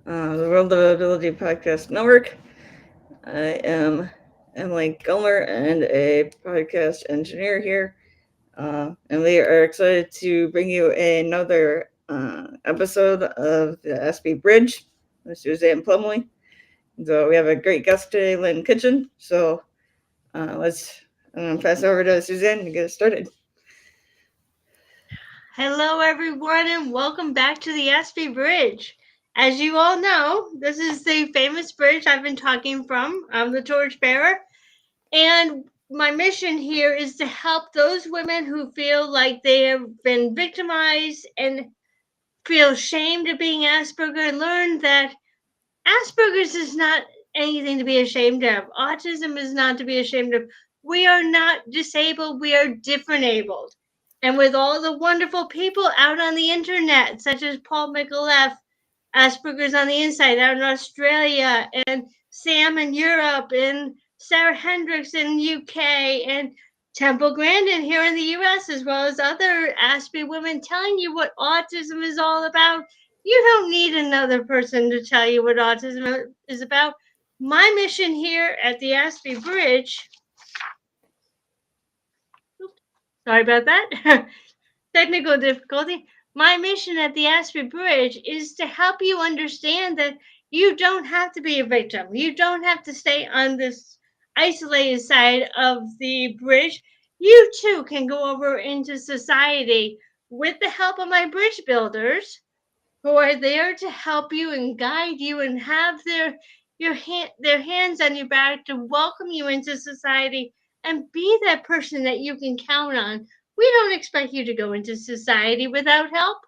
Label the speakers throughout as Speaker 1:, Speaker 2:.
Speaker 1: the World of Ability Podcast Network. I am Emily Gilmer and a podcast engineer here. And we are excited to bring you another episode of the SB Bridge with Suzanne Plumley. So we have a great guest today, Lynn Kitchen. So let's pass it over to Suzanne to get us started.
Speaker 2: Hello, everyone, and welcome back to the SB Bridge. As you all know, this is the famous bridge I've been talking from. I'm the torchbearer, and my mission here is to help those women who feel like they have been victimized and feel ashamed of being Asperger learn that Asperger's is not anything to be ashamed of. Autism is not to be ashamed of. We are not disabled, we are different abled. And with all the wonderful people out on the internet, such as Paul Micallef, Asperger's on the Inside out in Australia, and Sam in Europe, and Sarah Hendricks in the UK, and Temple Grandin here in the US, as well as other Aspie women telling you what autism is all about. You don't need another person to tell you what autism is about. My mission here at the Aspie Bridge, sorry about that, technical difficulty. My mission at the Aspie Bridge is to help you understand that you don't have to be a victim. You don't have to stay on this isolated side of the bridge. You too can go over into society with the help of my bridge builders who are there to help you and guide you and have their hands on your back to welcome you into society and be that person that you can count on. We don't expect you to go into society without help.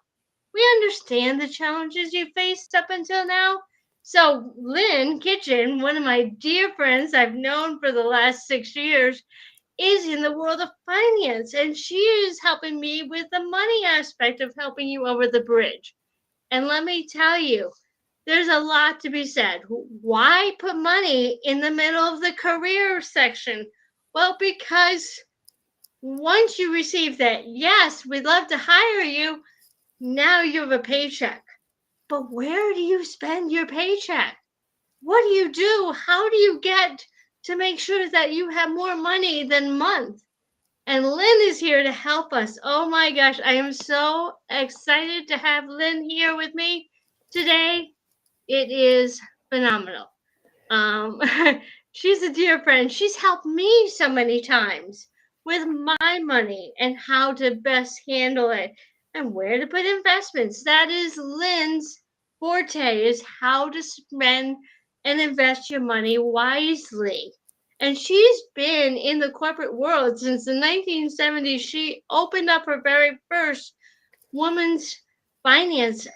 Speaker 2: We understand the challenges you faced up until now. So, Lynn Kitchen, one of my dear friends I've known for the last 6 years, is in the world of finance, and she is helping me with the money aspect of helping you over the bridge. And let me tell you, there's a lot to be said. Why put money in the middle of the career section? Well, because once you receive that, yes, we'd love to hire you, now you have a paycheck. But where do you spend your paycheck? What do you do? How do you get to make sure that you have more money than month? And Lynn is here to help us. Oh my gosh, I am so excited to have Lynn here with me today. It is phenomenal. Um, she's a dear friend. She's helped me so many times with my money and how to best handle it and where to put investments. That is Lynn's forte, is how to spend and invest your money wisely. And she's been in the corporate world since the 1970s. She opened up her very first woman's finance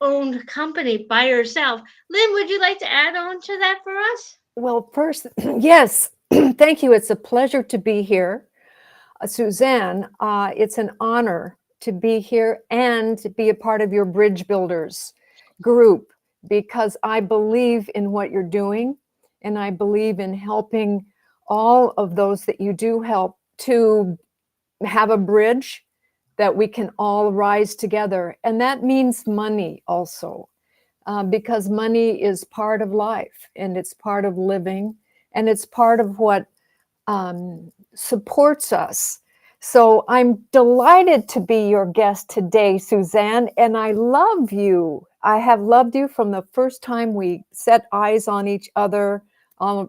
Speaker 2: owned company by herself. Lynn, would you like to add on to that for us?
Speaker 3: Well, first, yes, thank you. It's a pleasure to be here. Suzanne, it's an honor to be here and to be a part of your Bridge Builders group because I believe in what you're doing and I believe in helping all of those that you do help to have a bridge that we can all rise together. And that means money also. Because money is part of life and it's part of living and it's part of what supports us. So I'm delighted to be your guest today, Suzanne, and I love you. I have loved you from the first time we set eyes on each other. I'll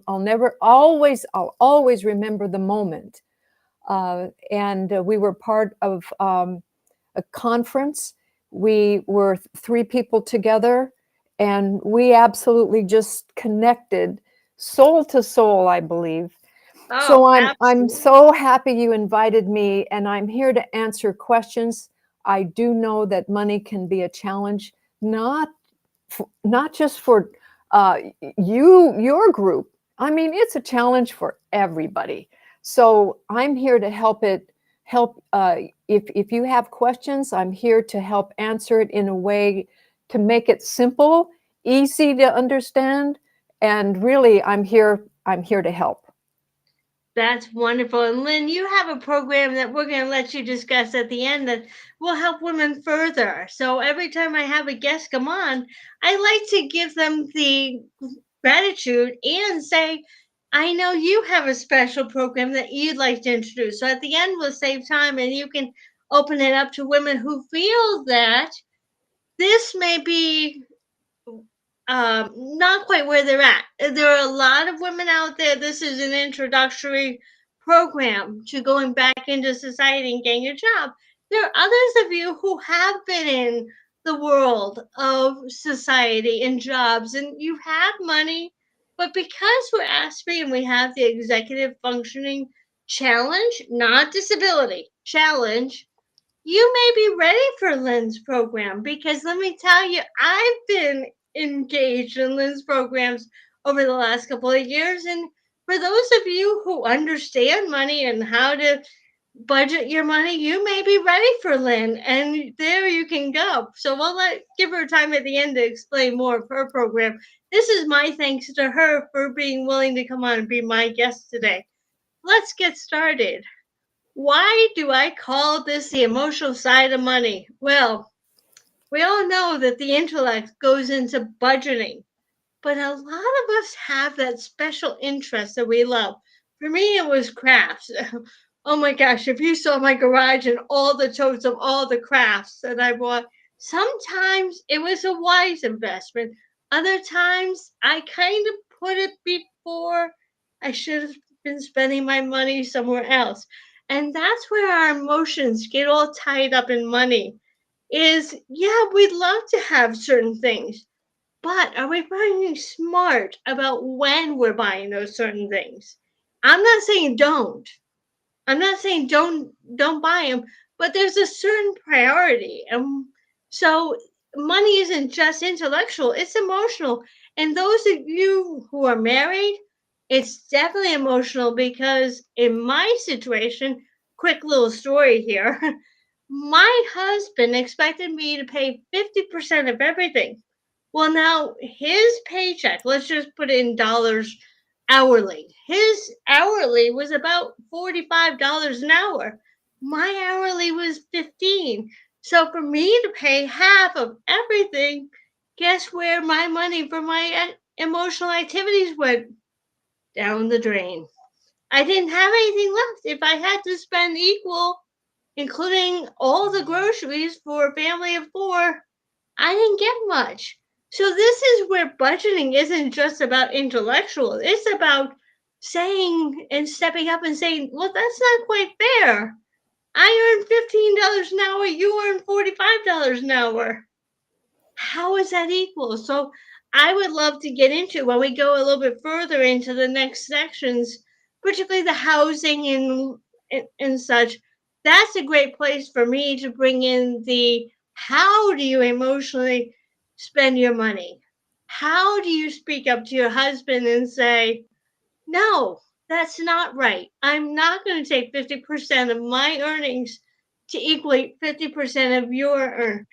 Speaker 3: always remember the moment. And we were part of a conference. We were 3 people together. And we absolutely just connected soul to soul, I believe.
Speaker 2: Oh,
Speaker 3: So I'm
Speaker 2: absolutely.
Speaker 3: so happy you invited me, and I'm here to answer questions. I do know that money can be a challenge, not just for your group. I mean, it's a challenge for everybody. So I'm here to help. If you have questions, I'm here to help answer it in a way to make it simple, easy to understand, and really I'm here to help.
Speaker 2: That's wonderful. And Lynn, you have a program that we're going to let you discuss at the end that will help women further. So every time I have a guest come on, I like to give them the gratitude and say, I know you have a special program that you'd like to introduce. So at the end, we'll save time and you can open it up to women who feel that this may be not quite where they're at. There are a lot of women out there. This is an introductory program to going back into society and getting a job. There are others of you who have been in the world of society and jobs, and you have money, but because we're ASPE and we have the executive functioning challenge, not disability, challenge, you may be ready for Lynn's program because let me tell you, I've been engaged in Lynn's programs over the last couple of years. And for those of you who understand money and how to budget your money, you may be ready for Lynn, and there you can go. So we'll give her time at the end to explain more of her program. This is my thanks to her for being willing to come on and be my guest today. Let's get started. Why do I call this the emotional side of money? Well, we all know that the intellect goes into budgeting, but a lot of us have that special interest that we love. For me, it was crafts. Oh my gosh, if you saw my garage and all the totes of all the crafts that I bought, sometimes it was a wise investment. Other times I kind of put it before I should have been spending my money somewhere else. And that's where our emotions get all tied up in money. Is yeah, we'd love to have certain things, but are we being smart about when we're buying those certain things? I'm not saying don't. I'm not saying don't buy them, but there's a certain priority. And so money isn't just intellectual, it's emotional. And those of you who are married, it's definitely emotional because in my situation, quick little story here, my husband expected me to pay 50% of everything. Well, now his paycheck, let's just put it in dollars hourly. His hourly was about $45 an hour. My hourly was 15. So for me to pay half of everything, guess where my money for my emotional activities went? Down the drain. I didn't have anything left. If I had to spend equal, including all the groceries for a family of four, I didn't get much. So this is where budgeting isn't just about intellectual. It's about saying and stepping up and saying, well, that's not quite fair. I earn $15 an hour, you earn $45 an hour. How is that equal? So I would love to get into when we go a little bit further into the next sections, particularly the housing and such. That's a great place for me to bring in the how do you emotionally spend your money? How do you speak up to your husband and say, no, that's not right. I'm not going to take 50% of my earnings to equate 50% of your earnings.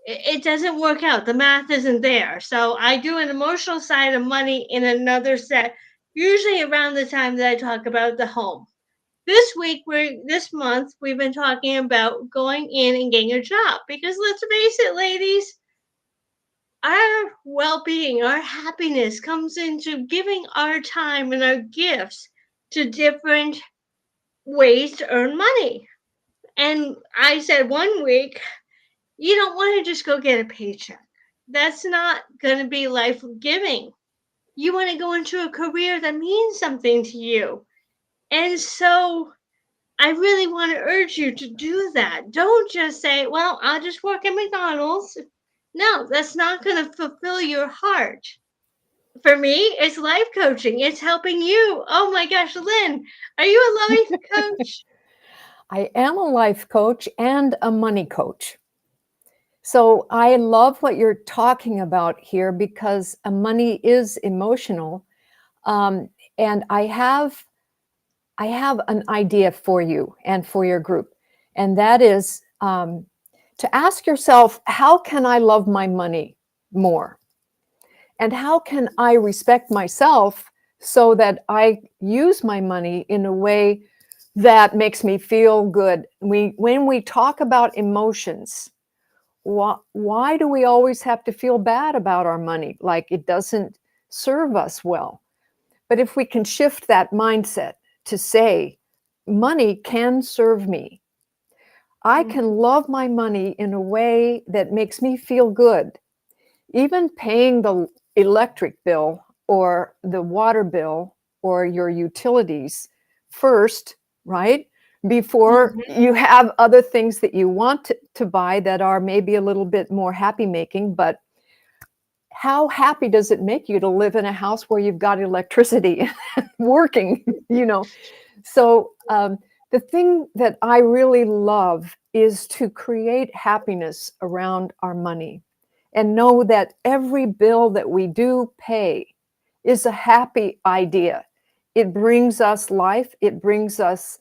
Speaker 2: It doesn't work out. The math isn't there. So I do an emotional side of money in another set, usually around the time that I talk about the home. This month we've been talking about going in and getting a job because let's face it, ladies, our well-being, our happiness comes into giving our time and our gifts to different ways to earn money. And I said one week, you don't want to just go get a paycheck. That's not going to be life giving. You want to go into a career that means something to you. And so I really want to urge you to do that. Don't just say, well, I'll just work at McDonald's. No, that's not going to fulfill your heart. For me, it's life coaching. It's helping you. Oh my gosh, Lynn, are you a life coach?
Speaker 3: I am a life coach and a money coach. So I love what you're talking about here because money is emotional. And I have an idea for you and for your group. And that is to ask yourself, how can I love my money more? And how can I respect myself so that I use my money in a way that makes me feel good. When we talk about emotions, why do we always have to feel bad about our money, like it doesn't serve us well? But if we can shift that mindset to say, money can serve me, I can love my money in a way that makes me feel good. Even paying the electric bill or the water bill or your utilities first, right? Before
Speaker 2: Mhm.
Speaker 3: you have other things that you want to buy that are maybe a little bit more happy making. But how happy does it make you to live in a house where you've got electricity working, you know? So the thing that I really love is to create happiness around our money and know that every bill that we do pay is a happy idea. It brings us life. It brings us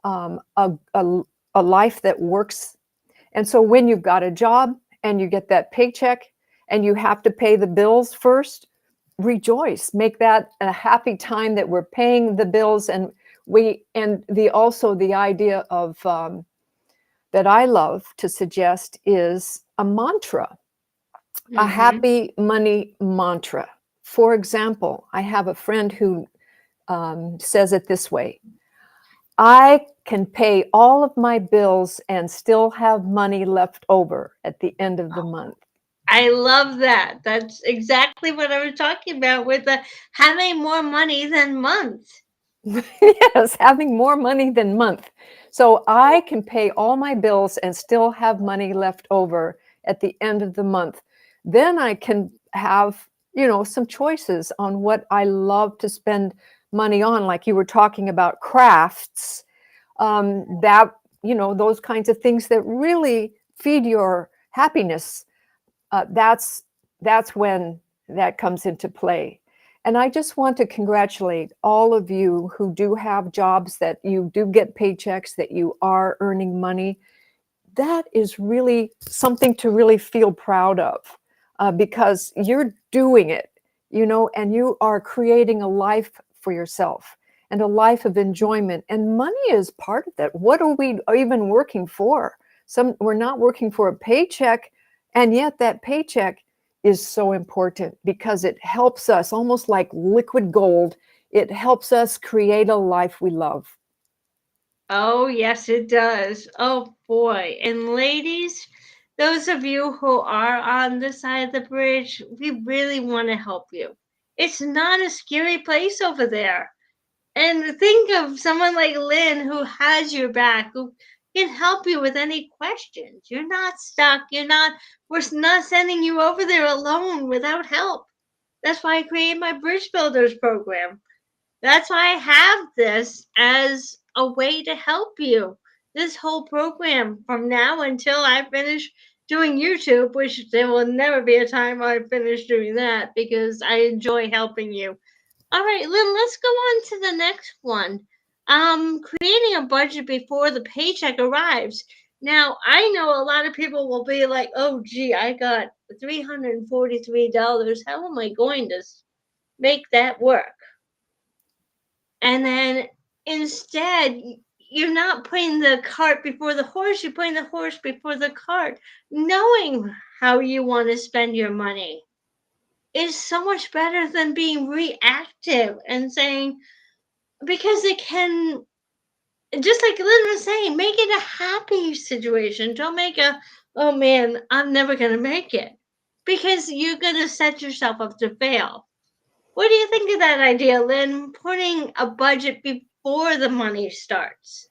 Speaker 3: um, a, a, a life that works. And so when you've got a job and you get that paycheck and you have to pay the bills first, rejoice. Make that a happy time that we're paying the bills. And the also the idea of that I love to suggest is a mantra, a
Speaker 2: Mhm.
Speaker 3: happy money mantra. For example, I have a friend who says it this way: I can pay all of my bills and still have money left over at the end of the month.
Speaker 2: I love that. That's exactly what I was talking about with the having more money than months.
Speaker 3: Yes, having more money than month. So I can pay all my bills and still have money left over at the end of the month. Then I can have, some choices on what I love to spend money on. Like you were talking about crafts, that, those kinds of things that really feed your happiness. That's when that comes into play. And I just want to congratulate all of you who do have jobs, that you do get paychecks, that you are earning money. That is really something to really feel proud of, because you're doing it, and you are creating a life for yourself and a life of enjoyment. And money is part of that. What are we even working for? We're not working for a paycheck, and yet that paycheck is so important because it helps us, almost like liquid gold. It helps us create a life we love.
Speaker 2: Oh, yes, it does. Oh, boy. And ladies, those of you who are on this side of the bridge, we really want to help you. It's not a scary place over there. And think of someone like Lynn who has your back, who can help you with any questions. You're not stuck. We're not sending you over there alone without help. That's why I created my Bridge Builders program. That's why I have this as a way to help you. This whole program from now until I finish doing YouTube, which there will never be a time I finish doing that because I enjoy helping you. All right, Lynn, let's go on to the next one. Creating a budget before the paycheck arrives. Now, I know a lot of people will be like, oh, gee, I got $343. How am I going to make that work? And then instead, you're not putting the cart before the horse, you're putting the horse before the cart. Knowing how you want to spend your money is so much better than being reactive and saying, because it can, just like Lynn was saying, make it a happy situation. Don't make oh man, I'm never going to make it. Because you're going to set yourself up to fail. What do you think of that idea, Lynn? Putting a budget before the money starts.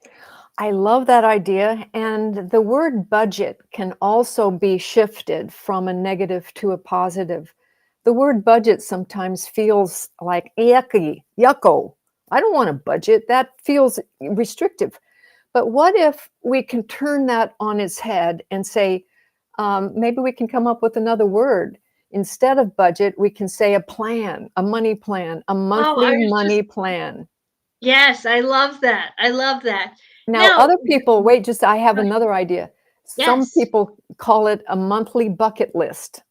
Speaker 3: I love that idea. And the word budget can also be shifted from a negative to a positive. The word budget sometimes feels like yucky, yucko. I don't want a budget. That feels restrictive. But what if we can turn that on its head and say, maybe we can come up with another word. Instead of budget, we can say a plan, a money plan, a
Speaker 2: Oh,
Speaker 3: monthly
Speaker 2: I was just,
Speaker 3: money plan.
Speaker 2: yes, I love that. I love that.
Speaker 3: Now,
Speaker 2: Now,
Speaker 3: other people, wait, just I have another idea. Some
Speaker 2: yes.
Speaker 3: people call it a monthly bucket list.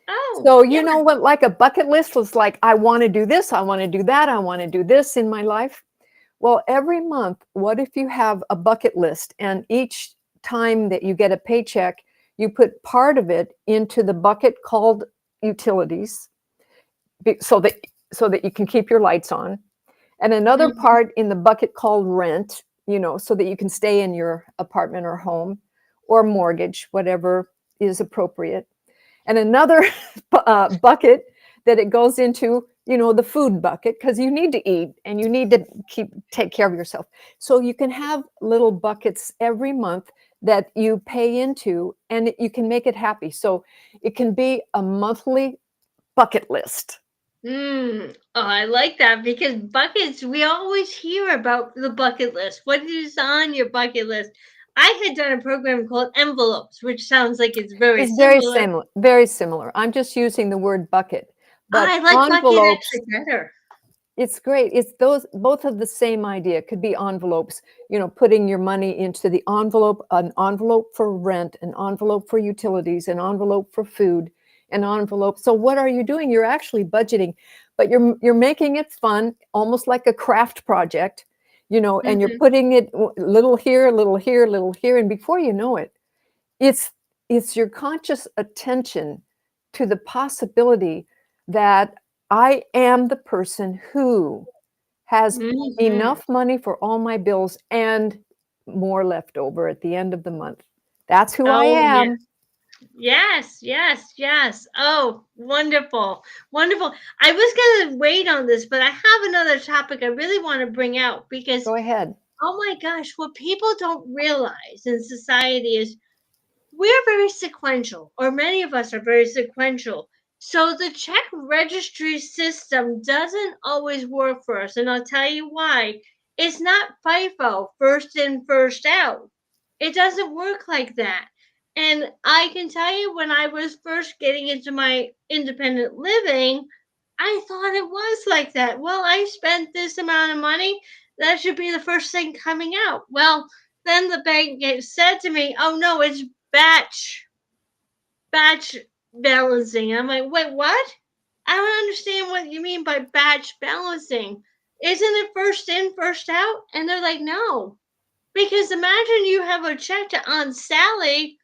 Speaker 2: Oh,
Speaker 3: So,
Speaker 2: yeah.
Speaker 3: you know what, like a bucket list was like, I want to do this, I want to do that, I want to do this in my life. Well, every month, what if you have a bucket list and each time that you get a paycheck, you put part of it into the bucket called utilities so that you can keep your lights on, and another
Speaker 2: Mhm.
Speaker 3: part in the bucket called rent, so that you can stay in your apartment or home or mortgage, whatever is appropriate. And another bucket that it goes into, the food bucket, because you need to eat and you need to take care of yourself. So you can have little buckets every month that you pay into, and you can make it happy. So it can be a monthly bucket list.
Speaker 2: Oh, I like that because buckets, we always hear about the bucket list. What is on your bucket list? I had done a program called envelopes, which sounds like it's very
Speaker 3: It's very
Speaker 2: similar.
Speaker 3: similar, very similar. I'm just using the word bucket, but
Speaker 2: I like bucket
Speaker 3: envelopes,
Speaker 2: actually better.
Speaker 3: it's great. It's those both of the same idea. It could be envelopes, putting your money into the envelope, an envelope for rent, an envelope for utilities, an envelope for food, an envelope. So what are you doing? You're actually budgeting, but you're making it fun, almost like a craft project, and you're
Speaker 2: Hmm.
Speaker 3: putting it little here, a little here, a little here, and before you know it, it's it's your conscious attention to the possibility that I am the person who has
Speaker 2: Hmm.
Speaker 3: enough money for all my bills and more left over at the end of the month. That's who I
Speaker 2: Oh, yeah.
Speaker 3: am.
Speaker 2: Yes, yes, yes. Oh, wonderful. Wonderful. I was going to wait on this, but I have another topic I really want to bring out because,
Speaker 3: Go ahead.
Speaker 2: oh my gosh, what people don't realize in society is we're very sequential, or many of us are very sequential. So the check registry system doesn't always work for us. And I'll tell you why. It's not FIFO, first in, first out. It doesn't work like that. And I can tell you, when I was first getting into my independent living, I thought it was like that. Well, I spent this amount of money. That should be the first thing coming out. Well, then the bank said to me, "Oh no, it's batch balancing." I'm like, "Wait, what? I don't understand what you mean by batch balancing. Isn't it first in, first out?" And they're like, "No, because imagine you have a check to Aunt Sally,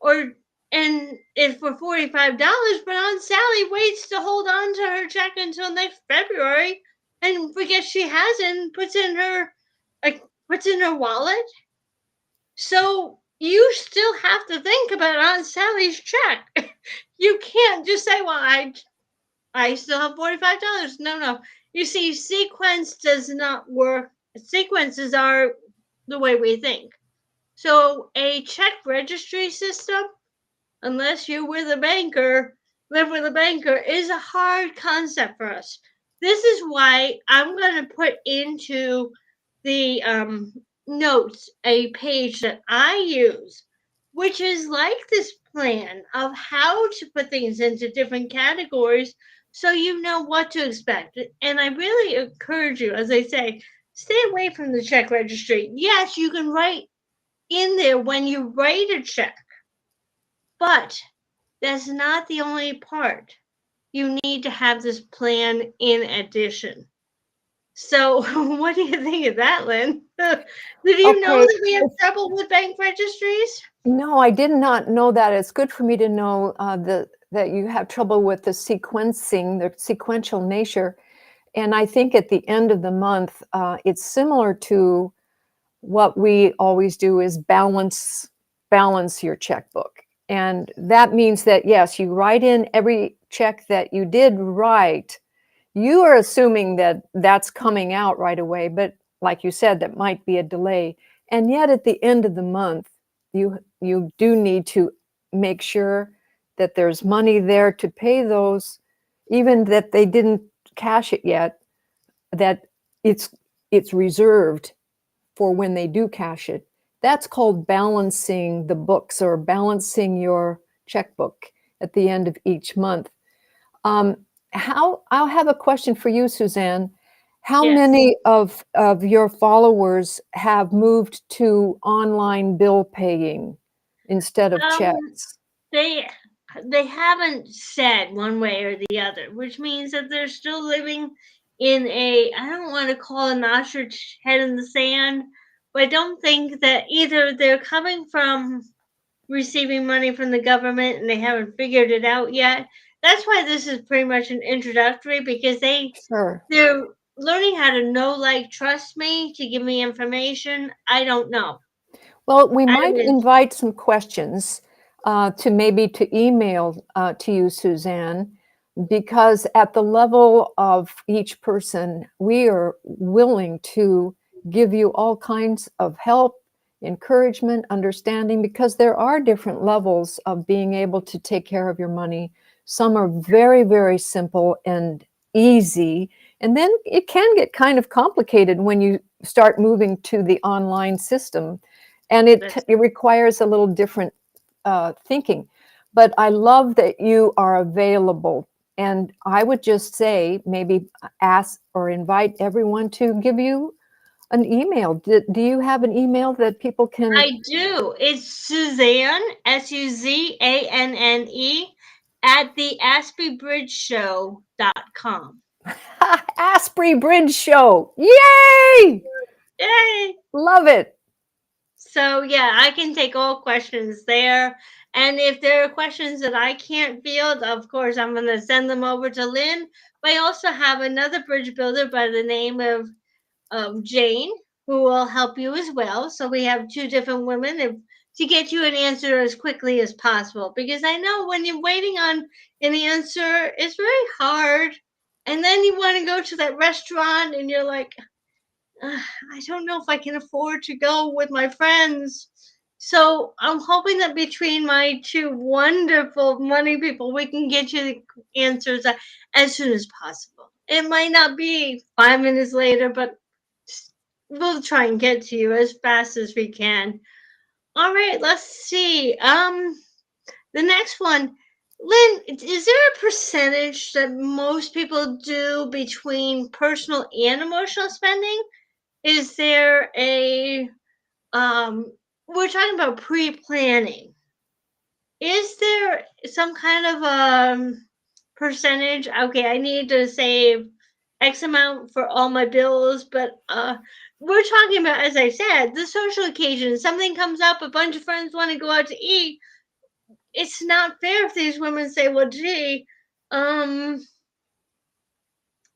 Speaker 2: or and it's for $45, but Aunt Sally waits to hold on to her check until next February and forgets she hasn't, like puts in her wallet. So you still have to think about Aunt Sally's check. You can't just say, "Well, I still have $45." No, no. You see, sequence does not work. Sequences are the way we think. So a check registry system, unless you're with a banker, live with a banker, is a hard concept for us. This is why I'm going to put into the notes a page that I use, which is like this plan of how to put things into different categories so you know what to expect. And I really encourage you, as I say, stay away from the check registry. Yes, you can write in there when you write a check, but that's not the only part. You need to have this plan in addition. So, what do you think of that, Lynn? Did you know
Speaker 3: Okay.
Speaker 2: that we have trouble with bank registries?
Speaker 3: No, I did not know that. It's good for me to know that you have trouble with the sequencing, the sequential nature. And I think at the end of the month, it's similar to what we always do is balance your checkbook. And that means that, yes, you write in every check that you did write. You are assuming that that's coming out right away, but like you said, that might be a delay. And yet at the end of the month, you do need to make sure that there's money there to pay those, even that they didn't cash it yet, that it's it's reserved for when they do cash it. That's called balancing the books or balancing your checkbook at the end of each month. Um, how I'll have a question for you, Suzanne. How
Speaker 2: Yes.
Speaker 3: many of your followers have moved to online bill paying instead of
Speaker 2: Um,
Speaker 3: checks?
Speaker 2: they they haven't said one way or the other, which means that they're still living in a, I don't want to call an ostrich head in the sand, but I don't think that either they're coming from receiving money from the government and they haven't figured it out yet. That's why this is pretty much an introductory, because
Speaker 3: Sure.
Speaker 2: they're learning how to know, like, trust me to give me information. I don't know.
Speaker 3: Well, we
Speaker 2: I
Speaker 3: might
Speaker 2: was
Speaker 3: invite some questions to email to you, Suzanne, because at the level of each person, we are willing to give you all kinds of help, encouragement, understanding, because there are different levels of being able to take care of your money. Some are very, very simple and easy. And then it can get kind of complicated when you start moving to the online system. And
Speaker 2: that's
Speaker 3: it requires a little different thinking. But I love that you are available. And I would just say, maybe ask or invite everyone to give you an email. Do you have an email that people can?
Speaker 2: I do. It's Suzanne, Suzanne, at the AspyBridgeShow.com.
Speaker 3: Asprey Bridge Show. Yay!
Speaker 2: Yay!
Speaker 3: Love it.
Speaker 2: So yeah, I can take all questions there. And if there are questions that I can't field, of course I'm gonna send them over to Lynn. But I also have another bridge builder by the name of Jane, who will help you as well. So we have two different women to get you an answer as quickly as possible. Because I know when you're waiting on an answer, it's very hard. And then you want to go to that restaurant and you're like, I don't know if I can afford to go with my friends. So I'm hoping that between my two wonderful money people, we can get you the answers as soon as possible. It might not be 5 minutes later, but we'll try and get to you as fast as we can. All right, let's see. The next one, Lynn, is there a percentage that most people do between personal and emotional spending? Is there a we're talking about pre-planning. Is there some kind of percentage? Okay, I need to save X amount for all my bills, but we're talking about, as I said, the social occasion. Something comes up, a bunch of friends want to go out to eat. It's not fair if these women say, "Well, gee, um,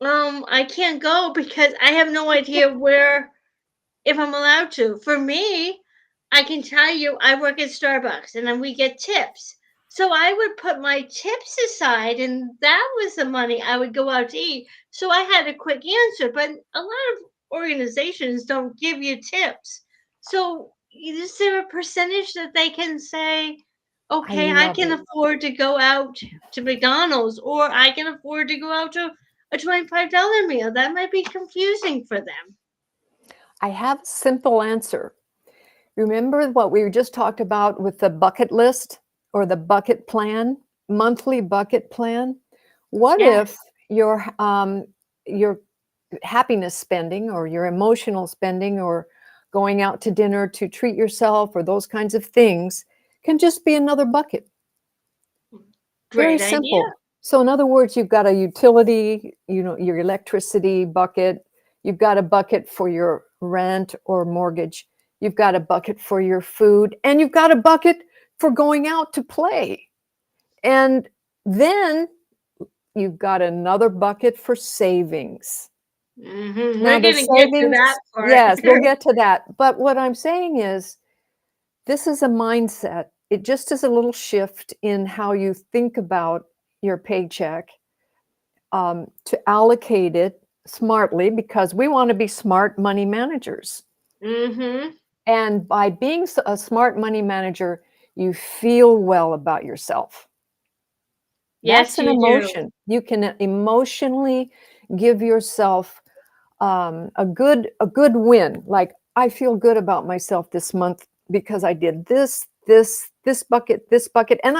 Speaker 2: I can't go because I have no idea where if I'm allowed to. For me, I can tell you I work at Starbucks and then we get tips. So I would put my tips aside and that was the money I would go out to eat. So I had a quick answer, but a lot of organizations don't give you tips. So is there a percentage that they can say,
Speaker 3: I
Speaker 2: okay, I
Speaker 3: love
Speaker 2: can
Speaker 3: it.
Speaker 2: afford to go out to McDonald's or I can afford to go out to a $25 meal? That might be confusing for them.
Speaker 3: I have a simple answer. Remember what we just talked about with the bucket list or the bucket plan, monthly bucket plan? What
Speaker 2: Yes.
Speaker 3: if your happiness spending or your emotional spending or going out to dinner to treat yourself or those kinds of things can just be another bucket? Very
Speaker 2: Great idea.
Speaker 3: simple. So in other words, you've got a utility, your electricity bucket, you've got a bucket for your rent or mortgage, you've got a bucket for your food, and you've got a bucket for going out to play. And then you've got another bucket for savings. Now
Speaker 2: We're
Speaker 3: the
Speaker 2: gonna get to
Speaker 3: savings,
Speaker 2: that part.
Speaker 3: yes, we'll get to that. But what I'm saying is this is a mindset. It just is a little shift in how you think about your paycheck, to allocate it smartly, because we want to be smart money managers.
Speaker 2: Mm-hmm.
Speaker 3: And by being a smart money manager, you feel well about yourself. That's
Speaker 2: Yes,
Speaker 3: an
Speaker 2: you do.
Speaker 3: emotion. You can emotionally give yourself a good win. Like, I feel good about myself this month because I did this bucket, and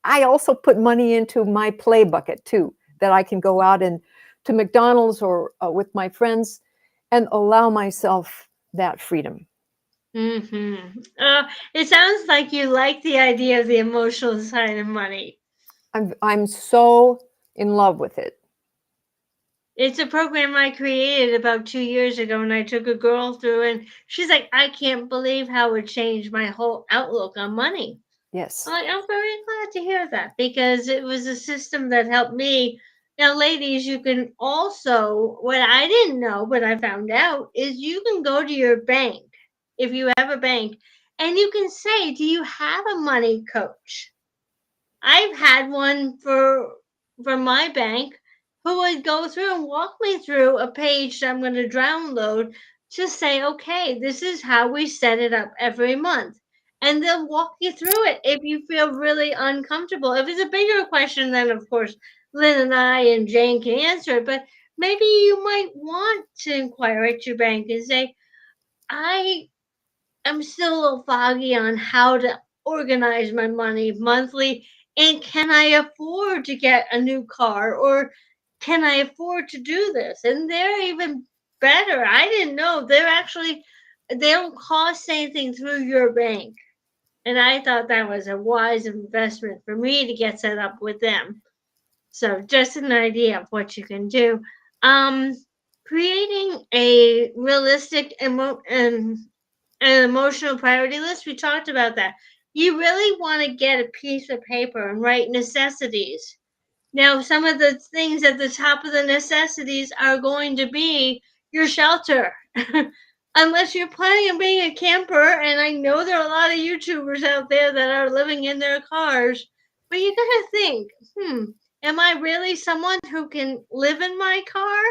Speaker 3: I also put money into my play bucket too, that I can go out and to McDonald's or with my friends and allow myself that freedom.
Speaker 2: Mm-hmm. It sounds like you like the idea of the emotional side of money.
Speaker 3: I'm so in love with it.
Speaker 2: It's a program I created about 2 years ago, and I took a girl through, and she's like, I can't believe how it changed my whole outlook on money.
Speaker 3: Yes.
Speaker 2: I'm very glad to hear that because it was a system that helped me. Now, ladies, you can also, what I didn't know, but I found out, is you can go to your bank, if you have a bank, and you can say, do you have a money coach? I've had one from my bank who would go through and walk me through a page that I'm going to download to say, okay, this is how we set it up every month. And they'll walk you through it if you feel really uncomfortable. If it's a bigger question, then of course Lynn and I and Jane can answer it. But maybe you might want to inquire at your bank and say, I'm still a little foggy on how to organize my money monthly. And can I afford to get a new car? Or can I afford to do this? And they're even better. I didn't know. They don't cost anything through your bank. And I thought that was a wise investment for me to get set up with them. So just an idea of what you can do. Um, Creating a realistic an emotional priority list. We talked about that. You really want to get a piece of paper and write necessities. Now, some of the things at the top of the necessities are going to be your shelter. Unless you're planning on being a camper, and I know there are a lot of YouTubers out there that are living in their cars, but you gotta think, am I really someone who can live in my car?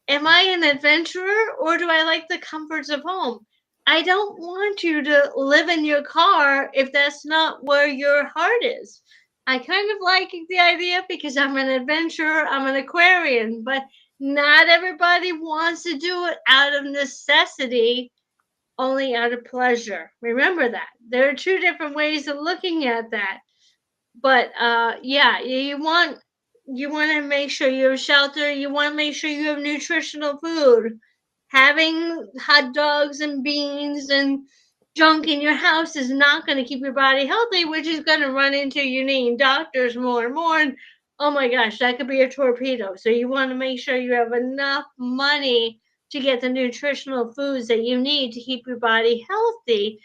Speaker 2: Am I an adventurer or do I like the comforts of home? I don't want you to live in your car if that's not where your heart is. I kind of like the idea because I'm an adventurer, I'm an Aquarian, but not everybody wants to do it out of necessity, only out of pleasure. Remember that. There are two different ways of looking at that. But yeah, you want to make sure you have shelter. You want to make sure you have nutritional food. Having hot dogs and beans and junk in your house is not going to keep your body healthy, which is going to run into you needing doctors more and more. And oh my gosh, that could be a torpedo. So you want to make sure you have enough money to get the nutritional foods that you need to keep your body healthy.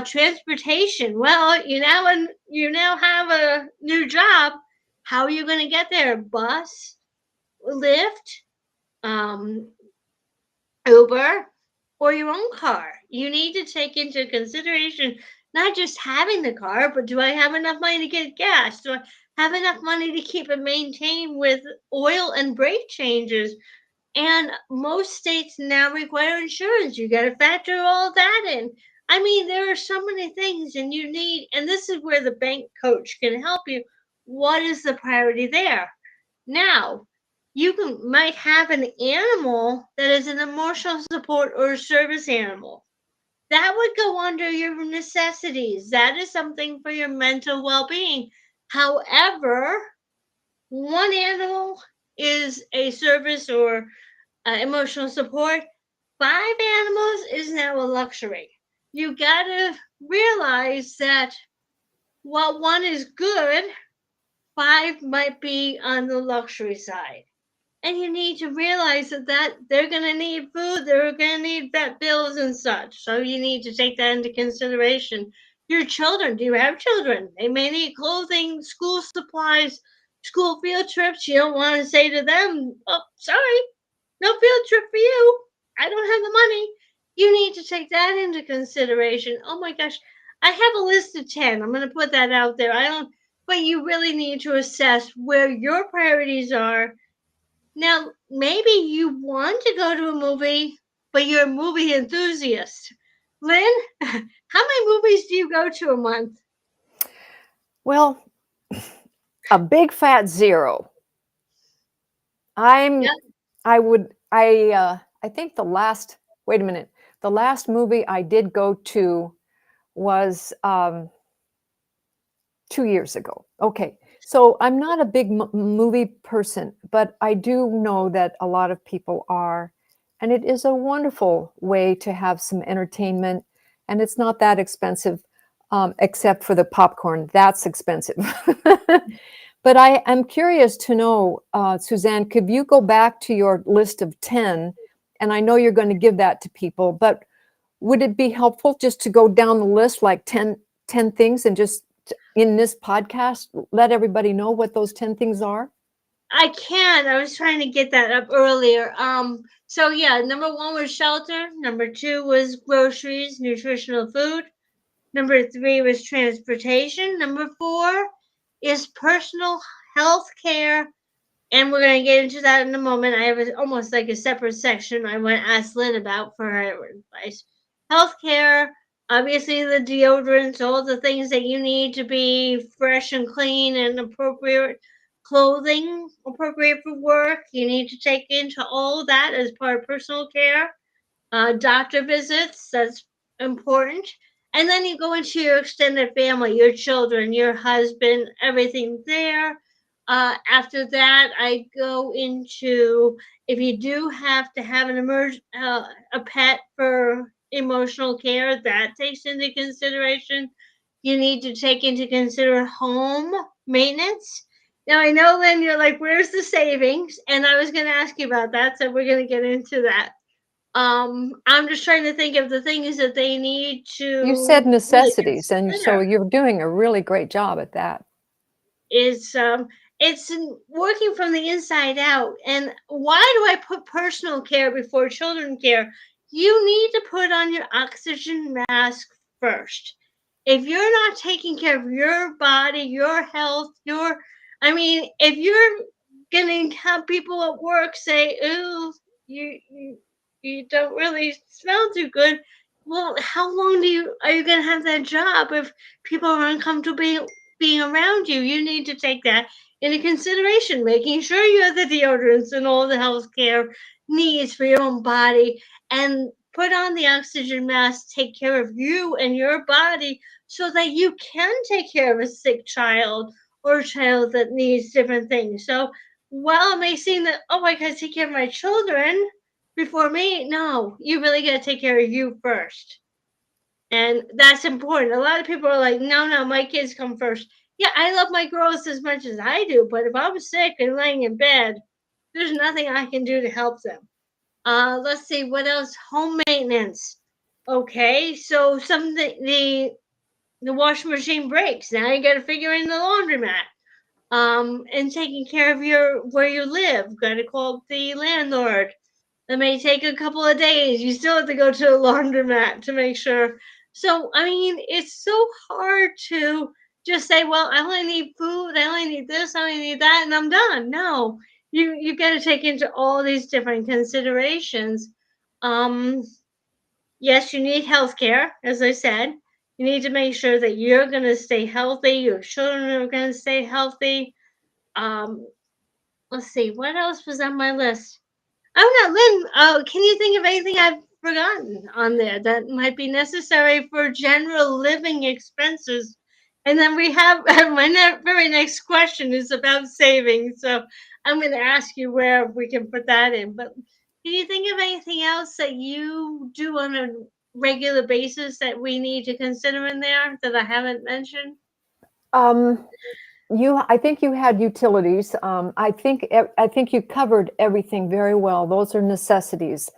Speaker 2: Transportation. Well, you now have a new job. How are you going to get there? Bus, Lyft, um, Uber, or your own car. You need to take into consideration not just having the car, but do I have enough money to get gas? Do I have enough money to keep it maintained with oil and brake changes? And most states now require insurance. You got to factor all that in. I mean, there are so many things, and you need, and this is where the bank coach can help you. What is the priority there? Now, might have an animal that is an emotional support or a service animal. That would go under your necessities. That is something for your mental well being. However, one animal is a service or emotional support. 5 animals is now a luxury. You gotta realize that while one is good, 5 might be on the luxury side. And you need to realize that they're going to need food, they're going to need vet bills and such. So you need to take that into consideration. Your children, do you have children? They may need clothing, school supplies, school field trips. You don't want to say to them, oh, sorry, no field trip for you. I don't have the money. You need to take that into consideration. Oh my gosh, I have a list of 10. I'm going to put that out there. But you really need to assess where your priorities are. Now, maybe you want to go to a movie, but you're a movie enthusiast. Lynn, how many movies do you go to a month?
Speaker 3: Well, a big fat 0.
Speaker 2: Yep.
Speaker 3: I think wait a minute. The last movie I did go to was 2 years ago. Okay. So I'm not a big movie person, but I do know that a lot of people are. And it is a wonderful way to have some entertainment. And it's not that expensive, except for the popcorn. That's expensive. But I'm curious to know, Suzanne, could you go back to your list of 10? And I know you're going to give that to people, but would it be helpful just to go down the list, like 10 things, and just in this podcast, let everybody know what those 10 things are?
Speaker 2: I can. I was trying to get that up earlier. So yeah, number one was shelter. Number two was groceries, nutritional food. Number three was transportation. Number four is personal health care. And we're going to get into that in a moment. I have almost like a separate section I want to ask Lynn about for her advice. Healthcare, obviously the deodorants, all the things that you need to be fresh and clean, and appropriate clothing, appropriate for work. You need to take into all that as part of personal care. Doctor visits, that's important. And then you go into your extended family, your children, your husband, everything there. After that, I go into if you do have to have a pet for emotional care, that takes into consideration. You need to take into consider home maintenance. Now I know, Lynn, you're like, where's the savings? And I was going to ask you about that, so we're going to get into that. I'm just trying to think of the things that they need
Speaker 3: You said
Speaker 2: to really
Speaker 3: necessities, and so
Speaker 2: consider.
Speaker 3: you're doing a really great job at that.
Speaker 2: Is it's working from the inside out. And why do I put personal care before children care? You need to put on your oxygen mask first. If you're not taking care of your body, your health, if you're gonna have people at work say, "Ooh, you don't really smell too good," well, how long are you gonna have that job if people are uncomfortable being around you? You need to take that into consideration, making sure you have the deodorants and all the healthcare needs for your own body, and put on the oxygen mask, take care of you and your body so that you can take care of a sick child or a child that needs different things. So while it may seem that, oh, I gotta take care of my children before me, no, you really gotta take care of you first. And that's important. A lot of people are like, no, no, my kids come first. Yeah, I love my girls as much as I do, but if I'm sick and laying in bed, there's nothing I can do to help them. Let's see, what else? Home maintenance. Okay, so the washing machine breaks. Now you got to figure in the laundromat. And taking care of your where you live. Got to call the landlord. That may take a couple of days. You still have to go to a laundromat to make sure. So, I mean, it's so hard to just say, well, I only need food, I only need this, I only need that, and I'm done. No, you got to take into all these different considerations. Um, yes, you need health care, as I said. You need to make sure that you're going to stay healthy, your children are going to stay healthy. Um, let's see, what else was on my list? Oh no, Lynn, can you think of anything I've forgotten on there that might be necessary for general living expenses? And then we have very next question is about savings. So I'm going to ask you where we can put that in. But can you think of anything else that you do on a regular basis that we need to consider in there that I haven't mentioned?
Speaker 3: Um, I think you had utilities. I think you covered everything very well. Those are necessities,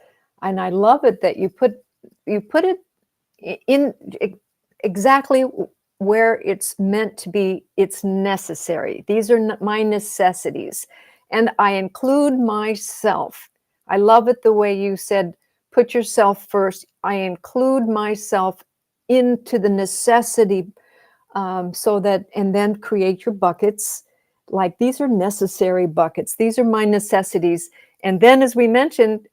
Speaker 3: and I love it that you put it in exactly where it's meant to be. It's necessary. These are my necessities, and I include myself. I love it the way you said, put yourself first. I include myself into the necessity, so that, and then create your buckets. Like, these are necessary buckets. These are my necessities. And then, as we mentioned,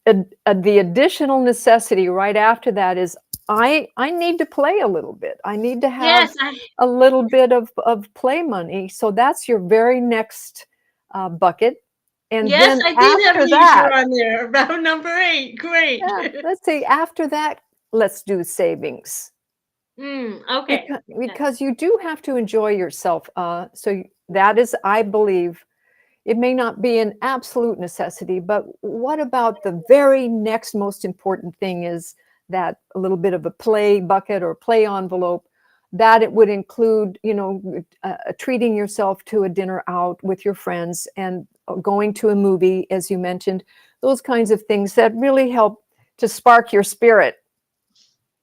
Speaker 3: the additional necessity right after that is I need to play a little bit. I need to have
Speaker 2: Yes, I
Speaker 3: a little bit of play money. So that's your very next bucket. And
Speaker 2: yes,
Speaker 3: then
Speaker 2: I did have
Speaker 3: after
Speaker 2: leisure
Speaker 3: that,
Speaker 2: on there. About number 8. Great.
Speaker 3: yeah, let's see, after that, let's do savings.
Speaker 2: Okay. Yeah.
Speaker 3: Because you do have to enjoy yourself. So that is, I believe, it may not be an absolute necessity, but what about the very next most important thing is that a little bit of a play bucket or play envelope. that it would include, treating yourself to a dinner out with your friends and going to a movie, as you mentioned, those kinds of things that really help to spark your spirit.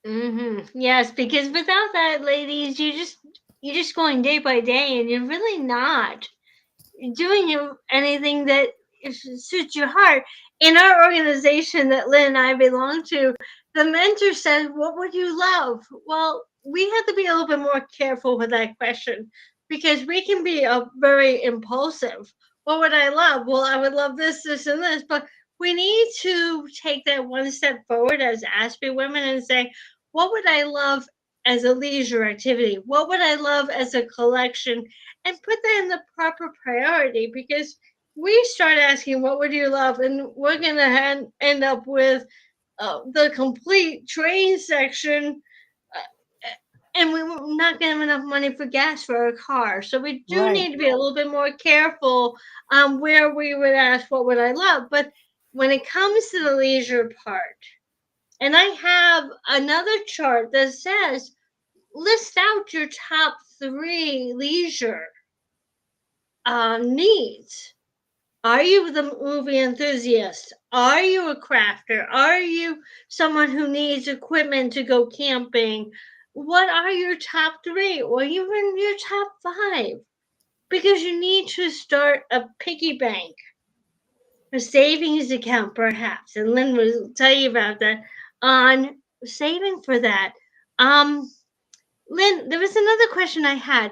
Speaker 2: Yes, because without that, ladies, you're just going day by day, and you're really not doing anything that suits your heart. In our organization that Lynn and I belong to, the mentor said, "What would you love?" Well, we have to be a little bit more careful with that question because we can be very impulsive. What would I love? Well, I would love this, this, and this, but we need to take that one step forward as Aspie women and say, what would I love as a leisure activity? What would I love as a collection? And put that in the proper priority because we start asking, what would you love? And we're going to end up with the complete train section. And we're not going to have enough money for gas for our car. So we do
Speaker 3: Right.
Speaker 2: need to be a little bit more careful where we would ask, what would I love? But when it comes to the leisure part, and I have another chart that says, list out your top 3 leisure needs. Are you the movie enthusiast? Are you a crafter? Are you someone who needs equipment to go camping? What are your top 3 or even your top 5? Because you need to start a piggy bank, a savings account perhaps. And Lynn will tell you about that on saving for that. Lynn, there was another question I had.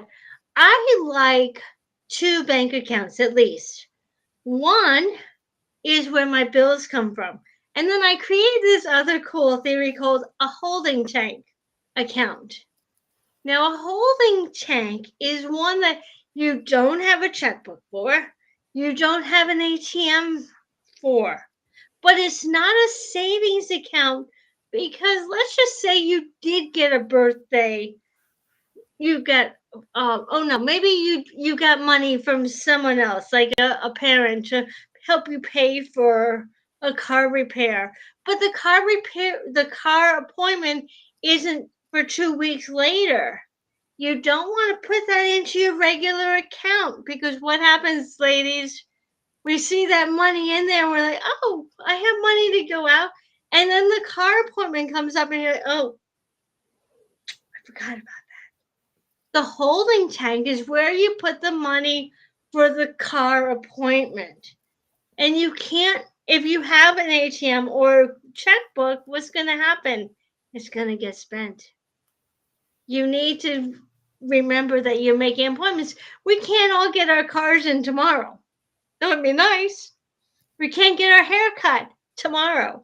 Speaker 2: I like 2 bank accounts at least. One is where my bills come from. And then I created this other cool theory called a holding tank account. Now, a holding tank is one that you don't have a checkbook for, you don't have an ATM for, but it's not a savings account because let's just say you did get a birthday, you got oh no, maybe you got money from someone else, like a parent, to help you pay for a car repair, but the car appointment isn't for 2 weeks later. You don't want to put that into your regular account because what happens, ladies, we see that money in there, we're like, oh, I have money to go out, and then the car appointment comes up and you're like, oh, I forgot about the holding tank is where you put the money for the car appointment. And you can't, if you have an ATM or checkbook, what's going to happen? It's going to get spent. You need to remember that you're making appointments. We can't all get our cars in tomorrow. That would be nice. We can't get our hair cut tomorrow.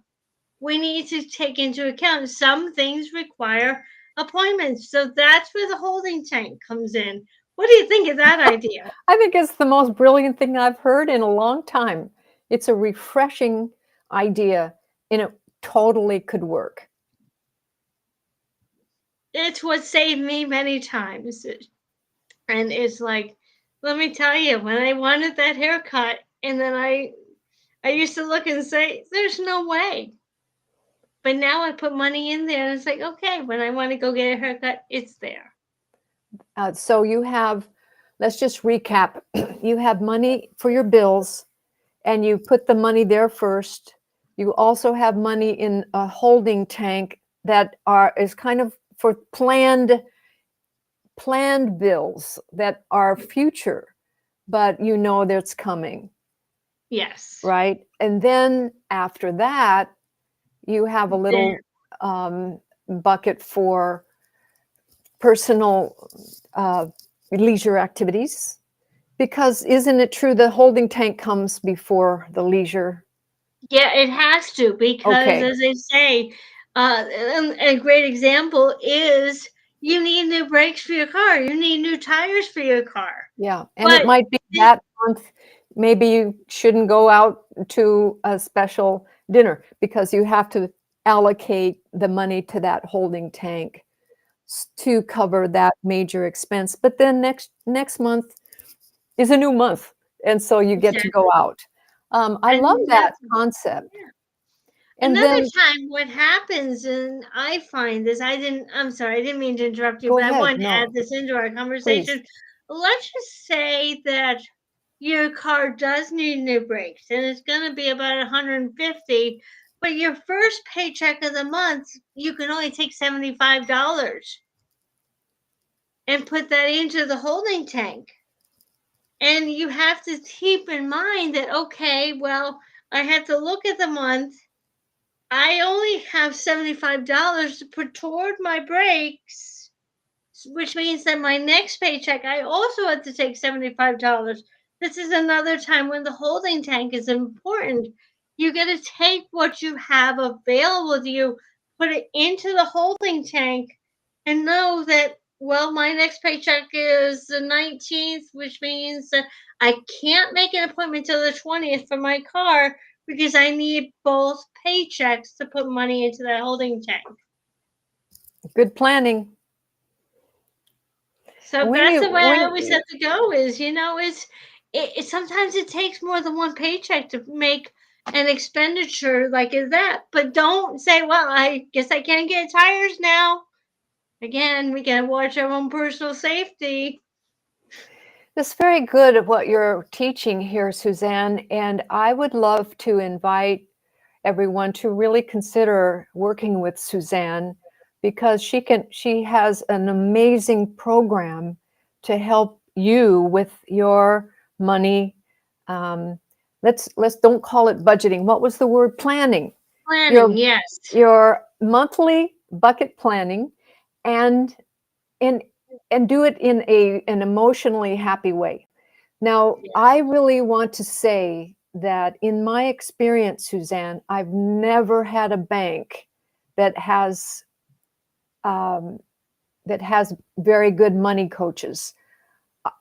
Speaker 2: We need to take into account some things require appointments. So that's where the holding tank comes in. What do you think of that idea?
Speaker 3: I think it's the most brilliant thing I've heard in a long time. It's a refreshing idea, and it totally could work.
Speaker 2: It's what saved me many times. And it's like, let me tell you, when I wanted that haircut, and then I used to look and say, there's no way. But now I put money in there, and it's like, okay, when I want to go get a haircut, it's there.
Speaker 3: So you have, let's just recap. You have money for your bills, and you put the money there first. You also have money in a holding tank that is kind of for planned bills that are future, but you know that's coming.
Speaker 2: Yes.
Speaker 3: Right. And then after that, you have a little bucket for personal leisure activities, because isn't it true the holding tank comes before the leisure?
Speaker 2: Yeah, it has to, because as I say, a great example is you need new brakes for your car, you need new tires for your car.
Speaker 3: Yeah, and it might be that month, maybe you shouldn't go out to a special dinner because you have to allocate the money to that holding tank to cover that major expense. But then next month is a new month, and so you get to go out. I love that concept.
Speaker 2: Yeah.
Speaker 3: And
Speaker 2: Another
Speaker 3: then
Speaker 2: time, what happens, and I find this, I'm sorry, I didn't mean to interrupt you,
Speaker 3: go
Speaker 2: but I
Speaker 3: ahead.
Speaker 2: wanted to
Speaker 3: No,
Speaker 2: add this into our
Speaker 3: please.
Speaker 2: conversation. Let's just say that your car does need new brakes and it's going to be about 150, but your first paycheck of the month, you can only take $75 and put that into the holding tank. And you have to keep in mind that, okay, well, I have to look at the month. I only have $75 to put toward my brakes, which means that my next paycheck, I also have to take $75. This is another time when the holding tank is important. You got to take what you have available to you, put it into the holding tank, and know that, well, my next paycheck is the 19th, which means that I can't make an appointment till the 20th for my car because I need both paychecks to put money into that holding tank.
Speaker 3: Good planning.
Speaker 2: So
Speaker 3: When
Speaker 2: that's
Speaker 3: you
Speaker 2: the way I
Speaker 3: when
Speaker 2: always have to go. Is sometimes it takes more than one paycheck to make an expenditure like that. But don't say, "Well, I guess I can't get tires now." Again, we gotta watch our own personal safety.
Speaker 3: It's very good at what you're teaching here, Suzanne, and I would love to invite everyone to really consider working with Suzanne because she has an amazing program to help you with your money. Um, let's don't call it budgeting. What was the word? Planning.
Speaker 2: Planning,
Speaker 3: Your
Speaker 2: yes.
Speaker 3: your monthly bucket planning, and and and do it in an emotionally happy way. Now, I
Speaker 2: Yes.
Speaker 3: really want to say that in my experience, Suzanne, I've never had a bank that has um, that has very good money coaches.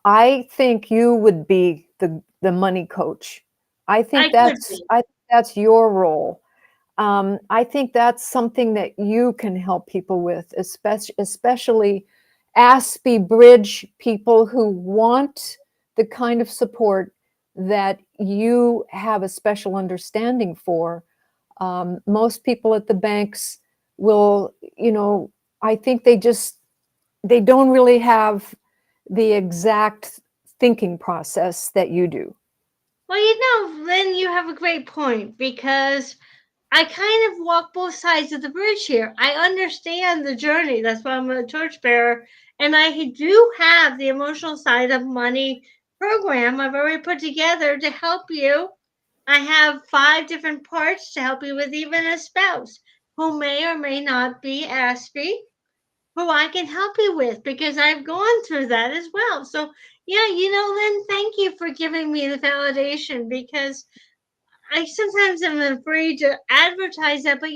Speaker 3: I think you would be the money coach. I
Speaker 2: I
Speaker 3: think
Speaker 2: could
Speaker 3: that's
Speaker 2: be.
Speaker 3: I think that's your role. I think that's something that you can help people with, especially ASPE bridge people who want the kind of support that you have a special understanding for. Most people at the banks will, I think they don't really have the exact thinking process that you do.
Speaker 2: Well, Lynn, you have a great point because I kind of walk both sides of the bridge here. I understand the journey. That's why I'm a torchbearer. And I do have the emotional side of money program I've already put together to help you. I have 5 different parts to help you with, even a spouse who may or may not be ASPE, who I can help you with because I've gone through that as well. So, yeah, Lynn, thank you for giving me the validation because I sometimes am afraid to advertise that, but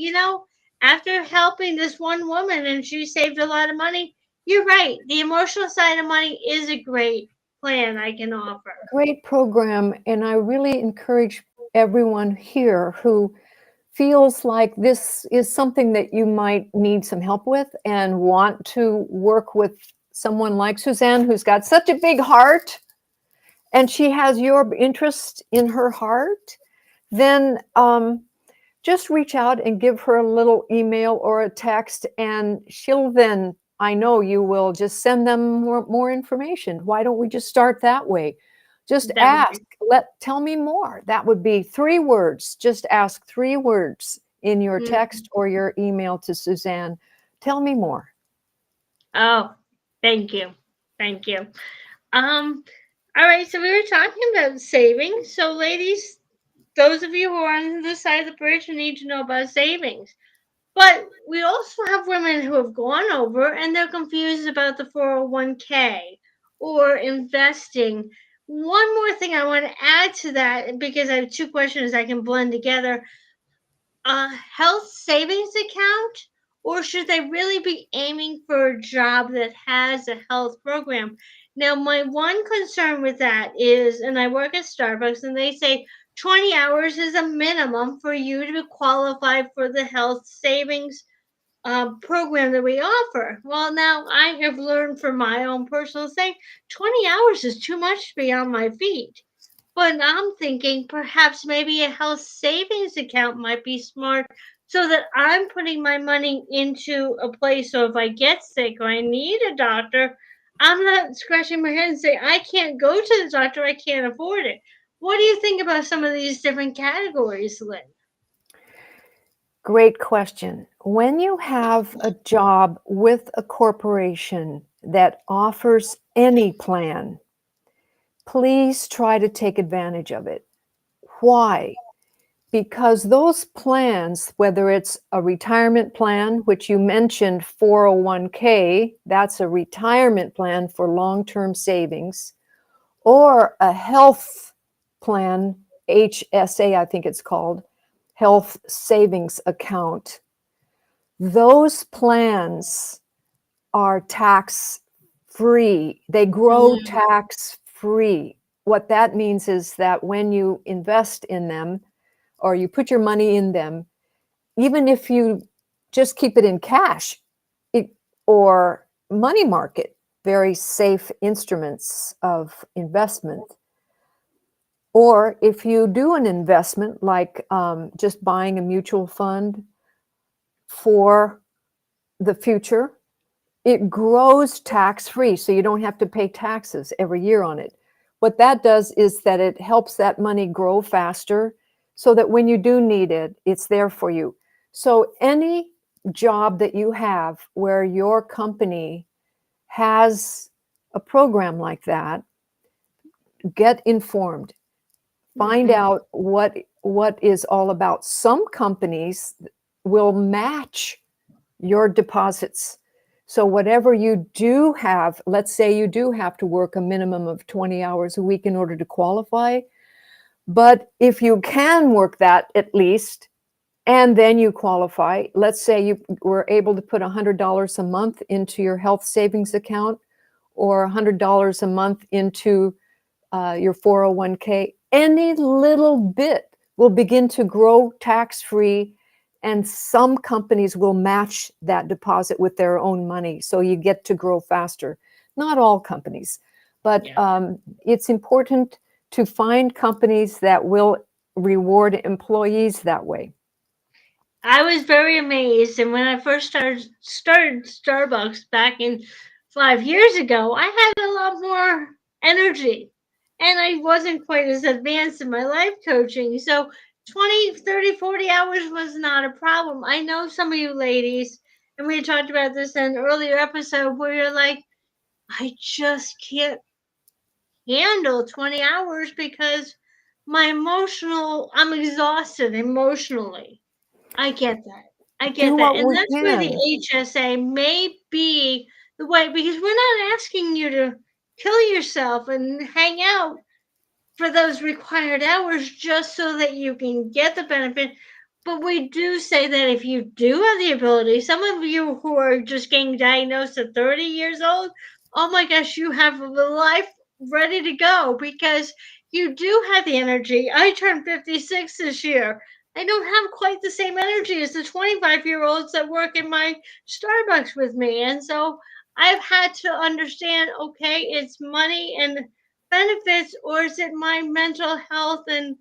Speaker 2: after helping this one woman and she saved a lot of money, you're right. The emotional side of money is a great plan I can offer.
Speaker 3: Great program, and I really encourage everyone here who feels like this is something that you might need some help with and want to work with someone like Suzanne, who's got such a big heart and she has your interest in her heart, then just reach out and give her a little email or a text, and she'll then, I know you will just send them more information. Why don't we just start that way? Just
Speaker 2: That would
Speaker 3: ask,
Speaker 2: be
Speaker 3: tell me more. That would be 3 words. Just ask 3 words in your
Speaker 2: mm.
Speaker 3: text or your email to Suzanne. Tell me more.
Speaker 2: Oh, thank you. Thank you. All right, so we were talking about savings. So ladies, those of you who are on the side of the bridge need to know about savings. But we also have women who have gone over and they're confused about the 401k or investing. One more thing I want to add to that, because I have 2 questions I can blend together. A health savings account, or should they really be aiming for a job that has a health program? Now, my one concern with that is, and I work at Starbucks, and they say 20 hours is a minimum for you to qualify for the health savings program that we offer. Well, now I have learned from my own personal thing, 20 hours is too much to be on my feet. But I'm thinking perhaps maybe a health savings account might be smart so that I'm putting my money into a place so if I get sick or I need a doctor, I'm not scratching my head and saying, I can't go to the doctor, I can't afford it. What do you think about some of these different categories, Lynn?
Speaker 3: Great question. When you have a job with a corporation that offers any plan, please try to take advantage of it. Why? Because those plans, whether it's a retirement plan, which you mentioned 401k, that's a retirement plan for long-term savings, or a health plan, HSA, I think it's called, health savings account. Those plans are tax free. They grow
Speaker 2: Mm-hmm.
Speaker 3: tax free. What that means is that when you invest in them or you put your money in them, even if you just keep it in cash or money market, very safe instruments of investment, or if you do an investment like just buying a mutual fund for the future, it grows tax-free, so you don't have to pay taxes every year on it. What that does is that it helps that money grow faster so that when you do need it, it's there for you. So any job that you have where your company has a program like that, get informed. Find
Speaker 2: Mm-hmm.
Speaker 3: out what is all about. Some companies will match your deposits. So whatever you do have, let's say you do have to work a minimum of 20 hours a week in order to qualify. But if you can work that at least, and then you qualify, let's say you were able to put $100 a month into your health savings account or $100 a month into your 401k, any little bit will begin to grow tax-free, and some companies will match that deposit with their own money, so you get to grow faster. Not all companies, but
Speaker 2: Yeah.
Speaker 3: it's important to find companies that will reward employees that way.
Speaker 2: I was very amazed, and when I first started Starbucks back in 5 years ago, I had a lot more energy, and I wasn't quite as advanced in my life coaching. So 20, 30, 40 hours was not a problem. I know some of you ladies, and we talked about this in an earlier episode, where you're like, I just can't handle 20 hours because I'm exhausted emotionally. I get that. I
Speaker 3: Do
Speaker 2: get that.
Speaker 3: what
Speaker 2: And
Speaker 3: we
Speaker 2: that's where the
Speaker 3: can.
Speaker 2: HSA may be the way, because we're not asking you to kill yourself and hang out for those required hours just so that you can get the benefit. But we do say that if you do have the ability, some of you who are just getting diagnosed at 30 years old, oh my gosh, you have the life ready to go because you do have the energy. I turned 56 this year. I don't have quite the same energy as the 25-year-olds that work in my Starbucks with me. And so I've had to understand, okay, it's money and benefits, or is it my mental health and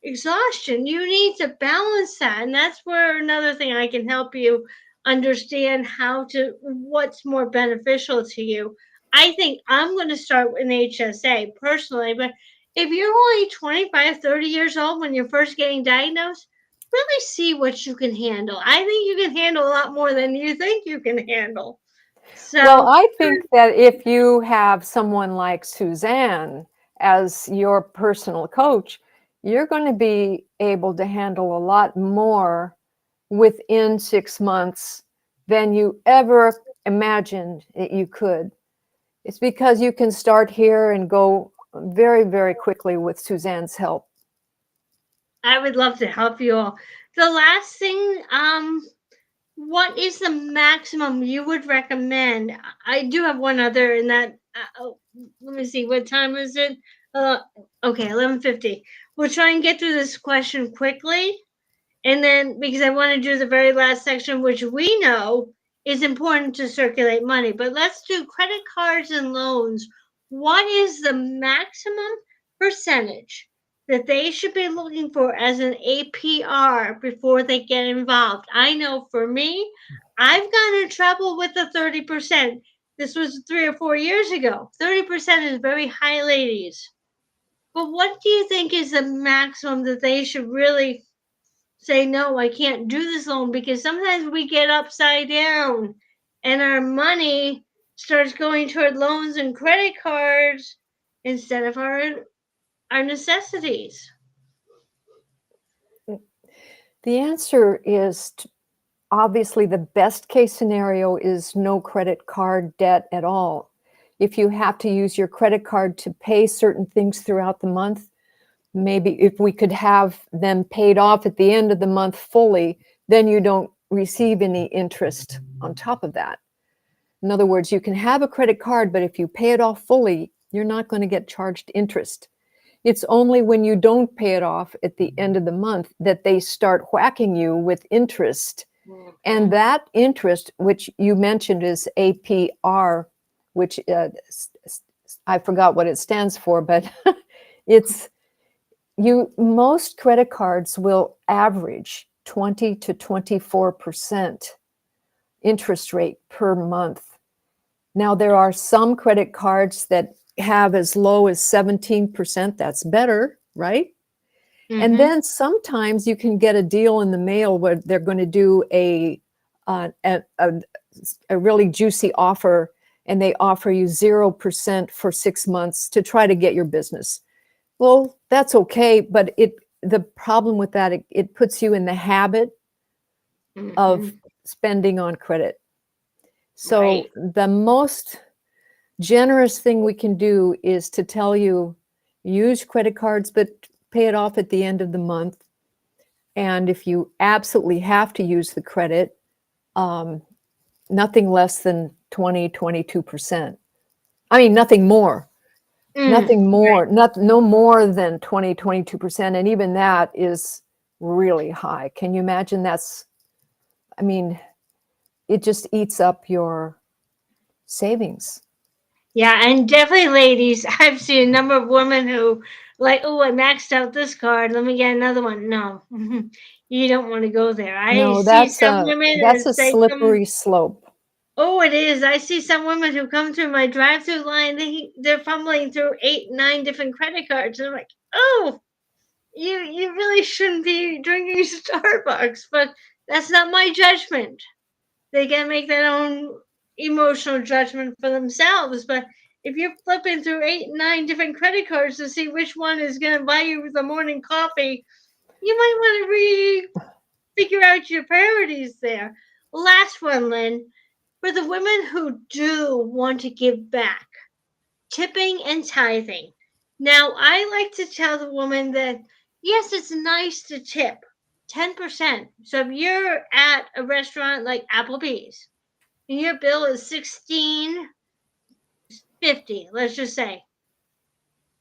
Speaker 2: exhaustion? You need to balance that. And that's where another thing I can help you understand how to what's more beneficial to you. I think I'm going to start with an HSA personally, but if you're only 25, 30 years old when you're first getting diagnosed, really see what you can handle. I think you can handle a lot more than you think you can handle.
Speaker 3: Well,
Speaker 2: So,
Speaker 3: I think that if you have someone like Suzanne as your personal coach, you're going to be able to handle a lot more within 6 months than you ever imagined that you could. It's because you can start here and go very, very quickly with Suzanne's help.
Speaker 2: I would love to help you all. The last thing, what is the maximum you would recommend? I do have one other, in that. Let me see. What time is it? Uh, okay, 11:50. We'll try and get through this question quickly, and then because I want to do the very last section, which we know is important to circulate money. But let's do credit cards and loans. What is the maximum percentage that they should be looking for as an APR before they get involved. I know for me, I've gotten in trouble with the 30%. This was 3 or 4 years ago. 30% is very high, ladies. But what do you think is the maximum that they should really say, no, I can't do this loan? Because sometimes we get upside down and our money starts going toward loans and credit cards instead of our necessities.
Speaker 3: The answer is obviously the best case scenario is no credit card debt at all. If you have to use your credit card to pay certain things throughout the month, maybe if we could have them paid off at the end of the month fully, then you don't receive any interest on top of that. In other words, you can have a credit card, but if you pay it off fully, you're not going to get charged interest. It's only when you don't pay it off at the end of the month that they start whacking you with interest. And that interest, which you mentioned is APR, which I forgot what it stands for, but it's most credit cards will average 20 to 24% interest rate per month. Now, there are some credit cards that have as low as 17%. That's better, right? And then sometimes you can get a deal in the mail where they're going to do a really juicy offer, and they offer you 0% for 6 months to try to get your business. Well, that's okay, but the problem with that, it puts you in the habit of spending on credit. So
Speaker 2: Right.
Speaker 3: the most generous thing we can do is to tell you, use credit cards, but pay it off at the end of the month. And if you absolutely have to use the credit, nothing less than 20, 22%. I mean, nothing more. Nothing more, no more than 20, 22%. And even that is really high. Can you imagine? I mean, it just eats up your savings.
Speaker 2: Yeah, and definitely, ladies, I've seen a number of women who, like, oh, I maxed out this card. Let me get another one. No, you don't want to go there. I
Speaker 3: No,
Speaker 2: see some women
Speaker 3: that's
Speaker 2: and
Speaker 3: a
Speaker 2: say,
Speaker 3: slippery slope.
Speaker 2: oh, it is. I see some women who come through my drive-through line. They're fumbling through 8, 9 different credit cards. And I'm like, oh, you really shouldn't be drinking Starbucks, but that's not my judgment. They can make their own emotional judgment for themselves. But if you're flipping through 8, 9 different credit cards to see which one is going to buy you the morning coffee, you might want to figure out your priorities there. Last one, Lynn. For the women who do want to give back, tipping and tithing. Now, I like to tell the woman that yes, it's nice to tip 10%. So if you're at a restaurant like Applebee's and your bill is $16.50, let's just say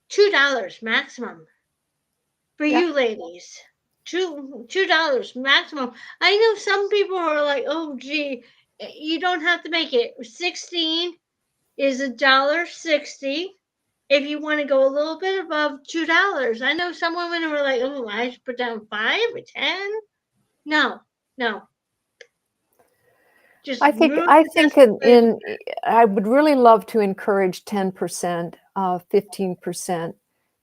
Speaker 2: $2 maximum for
Speaker 3: Yeah.
Speaker 2: you ladies. $2 maximum. I know some people are like, oh gee, you don't have to make it. 16 is $1.60. If you want to go a little bit above $2, I know some women who are like, oh, I should put down 5 or 10. No, no. Just
Speaker 3: I think I would really love to encourage 10%, 15%.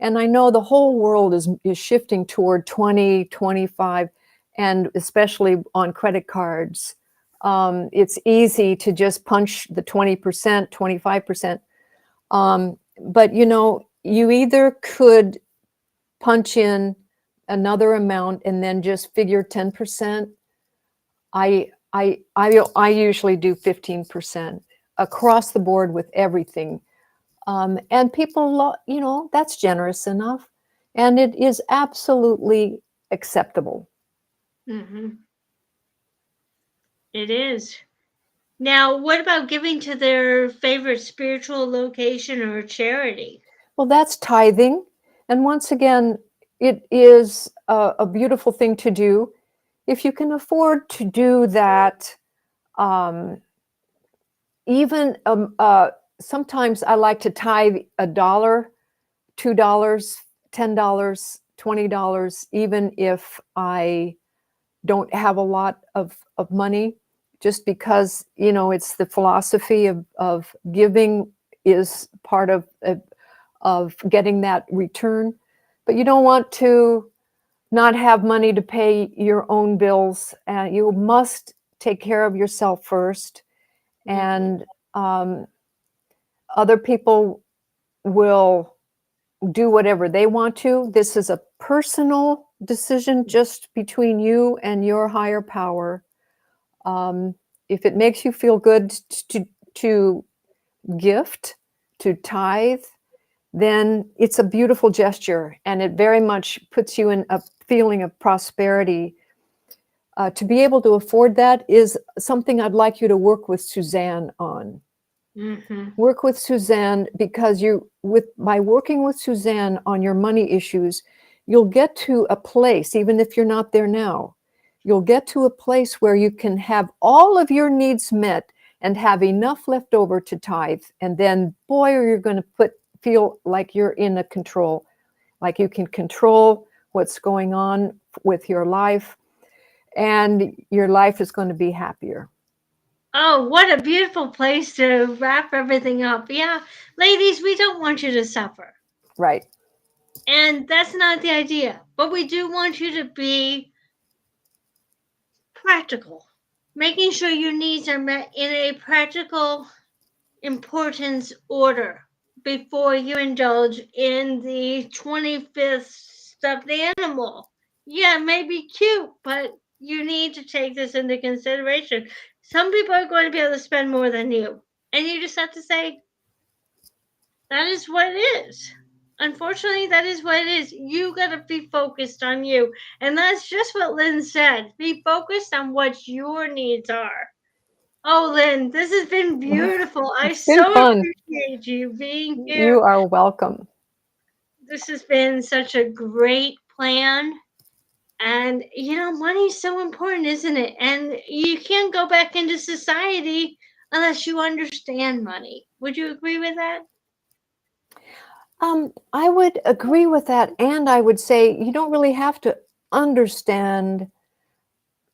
Speaker 3: And I know the whole world is shifting toward 20, 25, and especially on credit cards. It's easy to just punch the 20%, 25%. But you either could punch in another amount and then just figure 10%. I usually do 15% across the board with everything. And people, that's generous enough. And it is absolutely acceptable.
Speaker 2: It is. Now, what about giving to their favorite spiritual location or charity?
Speaker 3: Well, that's tithing. And once again, it is a beautiful thing to do. If you can afford to do that, even sometimes I like to tithe $1 $2, $10, $20, even if I don't have a lot of money, just because, it's the philosophy of giving is part of getting that return. But you don't want to not have money to pay your own bills. You must take care of yourself first. And other people will do whatever they want to. This is a personal decision just between you and your higher power. If it makes you feel good to gift, to tithe, then it's a beautiful gesture, and it very much puts you in a feeling of prosperity. To be able to afford that is something I'd like you to work with Suzanne on. Work with Suzanne, because by working with Suzanne on your money issues, you'll get to a place, even if you're not there now, you'll get to a place where you can have all of your needs met and have enough left over to tithe. And then, boy, are you going to feel like you're in a control, like you can control what's going on with your life, and your life is going to be happier.
Speaker 2: Oh, what a beautiful place to wrap everything up. Yeah, ladies, we don't want you to suffer.
Speaker 3: Right.
Speaker 2: And that's not the idea. But we do want you to be practical, making sure your needs are met in a practical importance order before you indulge in the 25th stuffed animal. Yeah, it may be cute, but you need to take this into consideration. Some people are going to be able to spend more than you, and you just have to say, that is what it is. Unfortunately, that is what it is. You got to be focused on you. And that's just what Lynn said. Be focused on what your needs are. Oh, Lynn, this has been beautiful. I
Speaker 3: It's been
Speaker 2: so
Speaker 3: fun.
Speaker 2: appreciate you being
Speaker 3: You
Speaker 2: here.
Speaker 3: are welcome.
Speaker 2: This has been such a great plan. And, money's so important, isn't it? And you can't go back into society unless you understand money. Would you agree with that?
Speaker 3: I would agree with that. And I would say you don't really have to understand.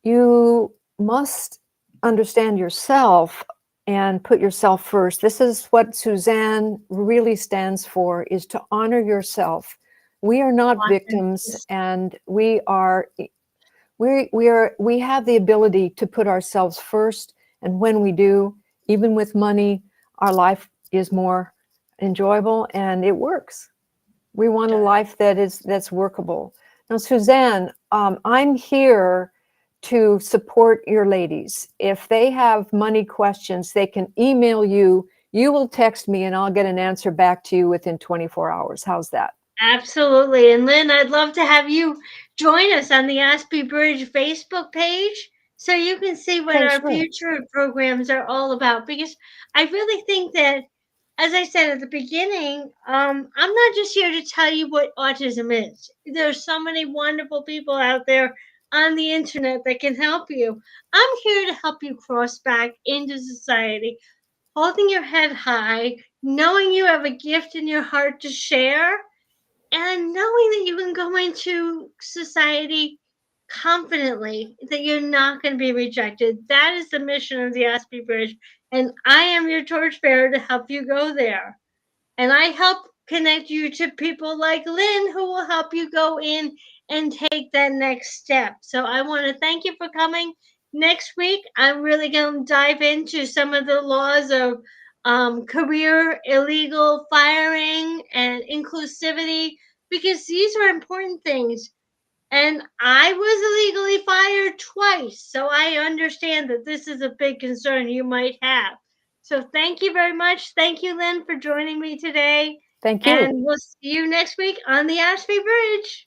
Speaker 3: You must understand yourself and put yourself first. This is what Suzanne really stands for, is to honor yourself. We are not victims, and we have the ability to put ourselves first. And when we do, even with money, our life is more enjoyable and it works. We want a life that's workable. Now, Suzanne, I'm here to support your ladies. If they have money questions, they can email you. You will text me and I'll get an answer back to you within 24 hours. How's that?
Speaker 2: Absolutely. And Lynn, I'd love to have you join us on the Aspie Bridge Facebook page so you can see what
Speaker 3: Okay,
Speaker 2: our
Speaker 3: sure.
Speaker 2: future programs are all about. Because I really think that, as I said at the beginning, I'm not just here to tell you what autism is. There's so many wonderful people out there on the internet that can help you. I'm here to help you cross back into society, holding your head high, knowing you have a gift in your heart to share, and knowing that you can go into society confidently, that you're not going to be rejected. That is the mission of the Aspie Bridge. And I am your torchbearer to help you go there. And I help connect you to people like Lynn who will help you go in and take that next step. So I want to thank you for coming. Next week, I'm really going to dive into some of the laws of career illegal firing and inclusivity, because these are important things. And I was illegally fired twice, so I understand that this is a big concern you might have. So thank you very much. Thank you, Lynn, for joining me today.
Speaker 3: Thank you.
Speaker 2: And we'll see you next week on the Ashby Bridge.